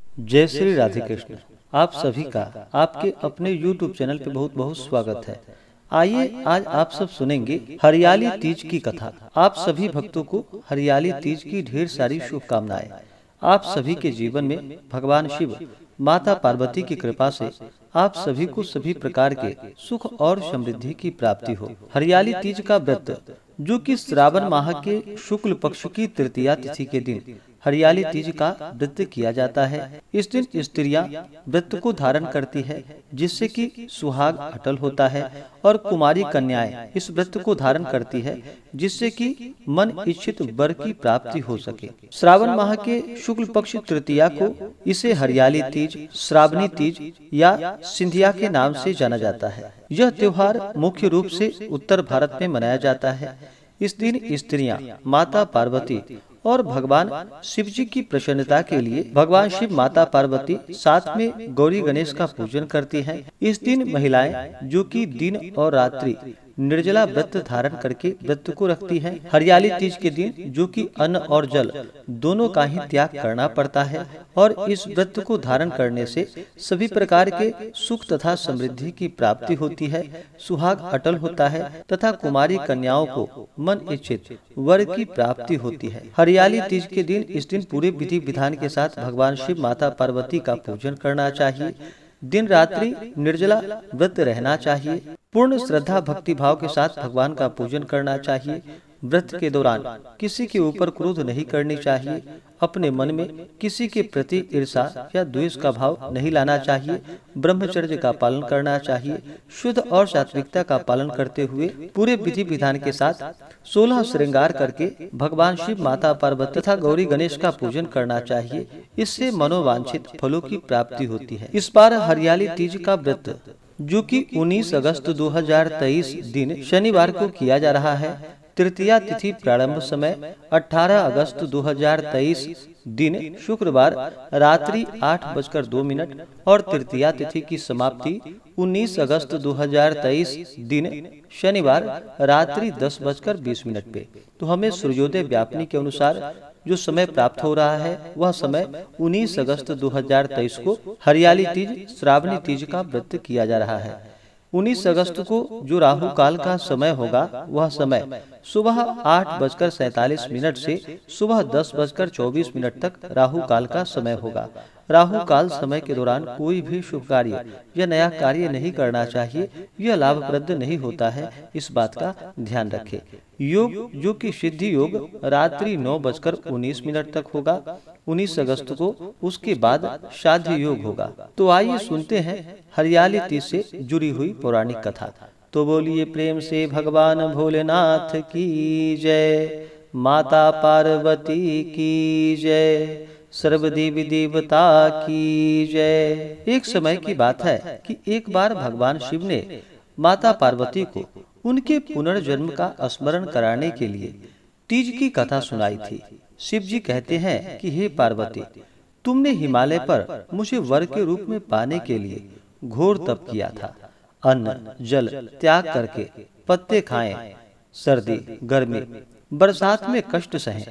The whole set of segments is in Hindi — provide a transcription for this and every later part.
जय श्री राधे कृष्ण। आप सभी का आपके अपने YouTube चैनल पे बहुत बहुत स्वागत है। आइए आज आप सब सुनेंगे हरियाली तीज की कथा। आप सभी भक्तों को हरियाली तीज की ढेर सारी शुभकामनाएं। आप सभी के जीवन में भगवान शिव, माता पार्वती की कृपा से आप सभी को सभी प्रकार के सुख और समृद्धि की प्राप्ति हो। हरियाली तीज का व्रत, जो कि श्रावण माह के शुक्ल पक्ष की तृतीया तिथि के दिन हरियाली तीज का व्रत किया जाता है। इस दिन स्त्रियां व्रत को धारण करती है, जिससे कि सुहाग अटल होता है, और कुमारी कन्याएं इस व्रत को धारण करती है, जिससे कि मन इच्छित वर की प्राप्ति हो सके। श्रावण माह के शुक्ल पक्ष तृतीया को इसे हरियाली तीज, श्रावणी तीज या सिंधिया के नाम से जाना जाता है। यह त्योहार मुख्य रूप से उत्तर भारत में मनाया जाता है। इस दिन स्त्रियां माता पार्वती और भगवान शिव जी की प्रसन्नता के लिए भगवान शिव, माता पार्वती साथ में गौरी गणेश का पूजन करती हैं। इस दिन महिलाएं, जो कि दिन और रात्रि निर्जला व्रत धारण करके व्रत को रखती हैं। हरियाली तीज के दिन, जो कि अन्न और जल दोनों का ही त्याग करना पड़ता है, और इस व्रत को धारण करने से सभी प्रकार के सुख तथा समृद्धि की प्राप्ति होती है, सुहाग अटल होता है तथा कुमारी कन्याओं को मन इच्छित वर की प्राप्ति होती है। हरियाली तीज के दिन, इस दिन पूरे विधि विधान के साथ भगवान शिव, माता पार्वती का पूजन करना चाहिए। दिन रात्रि निर्जला व्रत रहना चाहिए। पूर्ण श्रद्धा भक्ति भाव के साथ भगवान का पूजन करना चाहिए। व्रत के दौरान किसी के ऊपर क्रोध नहीं करनी चाहिए। अपने मन में किसी के प्रति ईर्षा या द्वेष का भाव नहीं लाना चाहिए। ब्रह्मचर्य का पालन करना चाहिए। शुद्ध और सात्विकता का पालन करते हुए पूरे विधि विधान के साथ 16 श्रृंगार करके भगवान शिव, माता पार्वती तथा गौरी गणेश का पूजन करना चाहिए। इससे मनोवांछित फलों की प्राप्ति होती है। इस बार हरियाली तीज का व्रत, जो कि 19 अगस्त 2023 दिन शनिवार को किया जा रहा है। तृतीया तिथि प्रारंभ समय 18 अगस्त 2023 दिन शुक्रवार रात्रि 8:02 और तृतीया तिथि की समाप्ति 19 अगस्त 2023 दिन शनिवार रात्रि 10:20 पे। तो हमें सूर्योदय व्यापनी के अनुसार जो समय प्राप्त हो रहा है, वह समय 19 अगस्त 2023 को हरियाली तीज, श्रावणी तीज का व्रत किया जा रहा है। 19 अगस्त को जो राहु काल का समय होगा, वह समय सुबह 8:47 से सुबह 10:24 तक राहु काल का समय होगा। राहु काल समय के दौरान कोई भी शुभ कार्य या नया कार्य नहीं करना चाहिए। यह लाभप्रद नहीं होता है, इस बात का ध्यान रखें। योग, जो कि सिद्धि योग, रात्रि 9:19 तक होगा 19 अगस्त को। उसके बाद श्राद्ध योग होगा। तो आइए सुनते हैं हरियाली तीज से जुड़ी हुई पौराणिक कथा। तो बोलिए प्रेम से भगवान भोलेनाथ की जय, माता पार्वती की जय, सर्व देवी देवता की जय। एक समय की बात है कि एक बार भगवान शिव ने माता पार्वती को उनके पुनर्जन्म का स्मरण कराने के लिए तीज की कथा सुनाई थी। शिव जी कहते हैं कि हे पार्वती, तुमने हिमालय पर मुझे वर के रूप में पाने के लिए घोर तप किया था। अन्न जल त्याग करके पत्ते खाएं, सर्दी गर्मी बरसात में कष्ट सहे।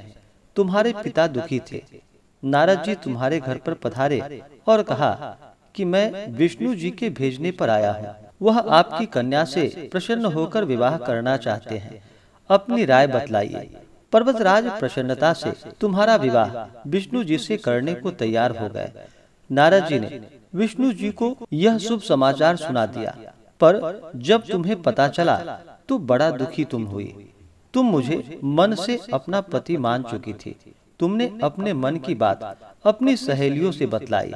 तुम्हारे पिता दुखी थे। नारद जी तुम्हारे घर पर पधारे और कहा कि मैं विष्णु जी के भेजने पर आया हूँ। वह आपकी कन्या से प्रसन्न होकर विवाह करना चाहते हैं। अपनी राय बतलाइए। पर्वतराज प्रसन्नता से तुम्हारा विवाह विष्णु जी से करने को तैयार हो गए। नारद जी ने विष्णु जी को यह शुभ समाचार सुना दिया, पर जब तुम्हें पता चला तो बड़ा दुखी तुम हुई। तुम मुझे मन से अपना पति मान चुकी थी। तुमने अपने मन की बात अपनी सहेलियों से बतलाई।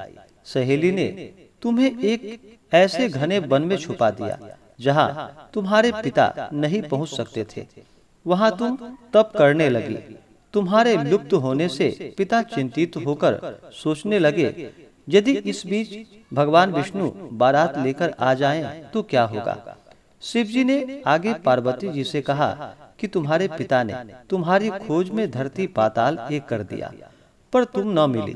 सहेली ने तुम्हें एक ऐसे घने वन में छुपा दिया जहां तुम्हारे पिता नहीं पहुंच सकते थे। वहां तुम तप करने लगी। तुम्हारे लुप्त होने से पिता चिंतित होकर सोचने लगे, यदि इस बीच भगवान विष्णु बारात लेकर आ जाएं तो क्या होगा। शिव जी ने आगे पार्वती जी से कहा कि तुम्हारे पिता ने तुम्हारी खोज में धरती पाताल एक कर दिया, पर तुम न मिली।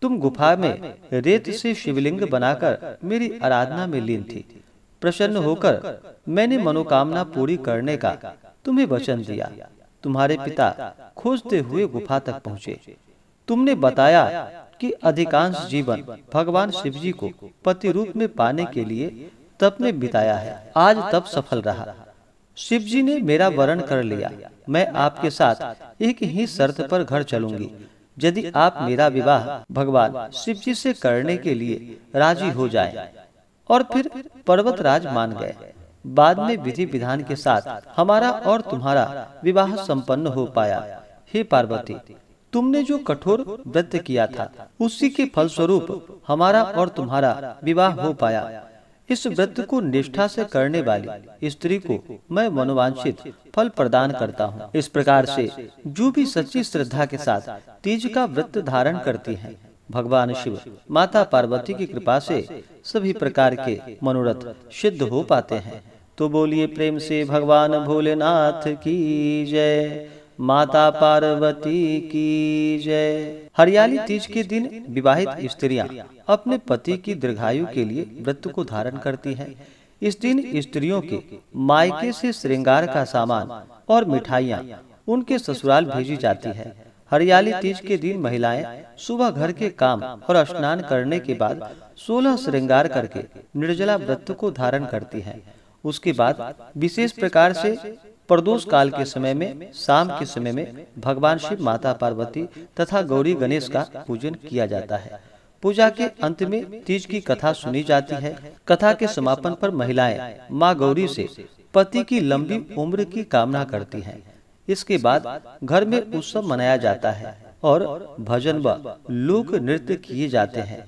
तुम गुफा में रेत से शिवलिंग बनाकर मेरी आराधना में लीन थी। प्रसन्न होकर मैंने मनोकामना पूरी करने का तुम्हें वचन दिया। तुम्हारे पिता खोजते हुए गुफा तक पहुँचे। तुमने बताया कि अधिकांश जीवन भगवान शिव जी को पति रूप में पाने के लिए तप में बिताया है। आज तप सफल रहा। शिव जी ने मेरा वरण कर लिया। मैं आपके साथ एक ही शर्त पर घर चलूंगी, यदि आप मेरा विवाह भगवान शिव जी से करने के लिए राजी हो जाएं। और फिर पर्वतराज मान गए। बाद में विधि विधान के साथ हमारा और तुम्हारा विवाह संपन्न हो पाया। हे पार्वती, तुमने जो कठोर व्रत किया था उसी के फलस्वरूप हमारा और तुम्हारा विवाह हो पाया। इस व्रत को निष्ठा से करने वाली स्त्री को मैं मनोवांछित फल प्रदान करता हूँ। इस प्रकार से जो भी सच्ची श्रद्धा के साथ तीज का व्रत धारण करती हैं, भगवान शिव माता पार्वती की कृपा से सभी प्रकार के मनोरथ सिद्ध हो पाते हैं। तो बोलिए प्रेम से भगवान भोलेनाथ की जय, माता पार्वती की जय। हरियाली तीज के दिन विवाहित स्त्रियां अपने पति की दीर्घायु के लिए व्रत को धारण करती हैं। इस दिन स्त्रियों के मायके से श्रृंगार का सामान और मिठाइयां उनके ससुराल भेजी जाती है। हरियाली तीज के दिन महिलाएं सुबह घर के काम और स्नान करने के बाद 16 श्रृंगार करके निर्जला व्रत को धारण करती हैं। उसके बाद विशेष प्रकार से प्रदोष काल के समय में, शाम के समय में भगवान शिव, माता पार्वती तथा गौरी गणेश का पूजन किया जाता है। पूजा के अंत में तीज की कथा सुनी जाती है। कथा के समापन पर महिलाएं माँ गौरी से पति की लंबी उम्र की कामना करती हैं। इसके बाद घर में उत्सव मनाया जाता है और भजन व लोक नृत्य किए जाते हैं।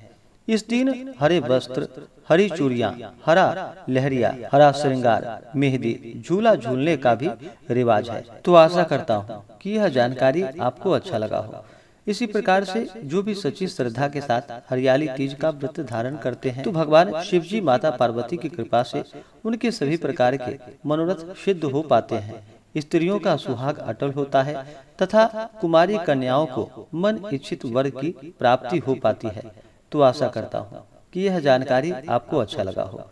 इस दिन हरे वस्त्र, हरी चूड़ियां, हरा लहरिया, हरा श्रृंगार, मेहंदी, झूला झूलने का भी रिवाज है। तो आशा करता हूँ कि यह जानकारी आपको अच्छा लगा हो। इसी प्रकार से जो भी सच्ची श्रद्धा के साथ हरियाली तीज का व्रत धारण करते हैं, तो भगवान शिव जी, माता पार्वती की कृपा से उनके सभी प्रकार के मनोरथ सिद्ध हो पाते हैं। स्त्रियों का सुहाग अटल होता है तथा कुमारी कन्याओं को मन इच्छित वर की प्राप्ति हो पाती है। तो आशा करता हूँ कि यह जानकारी आपको अच्छा लगा हो।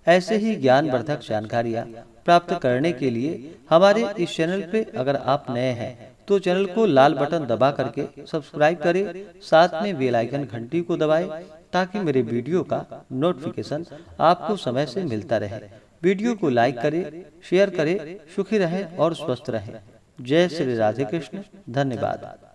ऐसे ही ज्ञानवर्धक जानकारियाँ प्राप्त करने के लिए हमारे इस चैनल पे अगर आप नए हैं तो चैनल को लाल बटन दबा करके सब्सक्राइब करें, साथ में बेल आइकन घंटी को दबाएं ताकि मेरे वीडियो का नोटिफिकेशन आपको समय से मिलता रहे। वीडियो को लाइक करें, शेयर करें। सुखी रहें और स्वस्थ रहें। जय श्री राधे कृष्ण। धन्यवाद।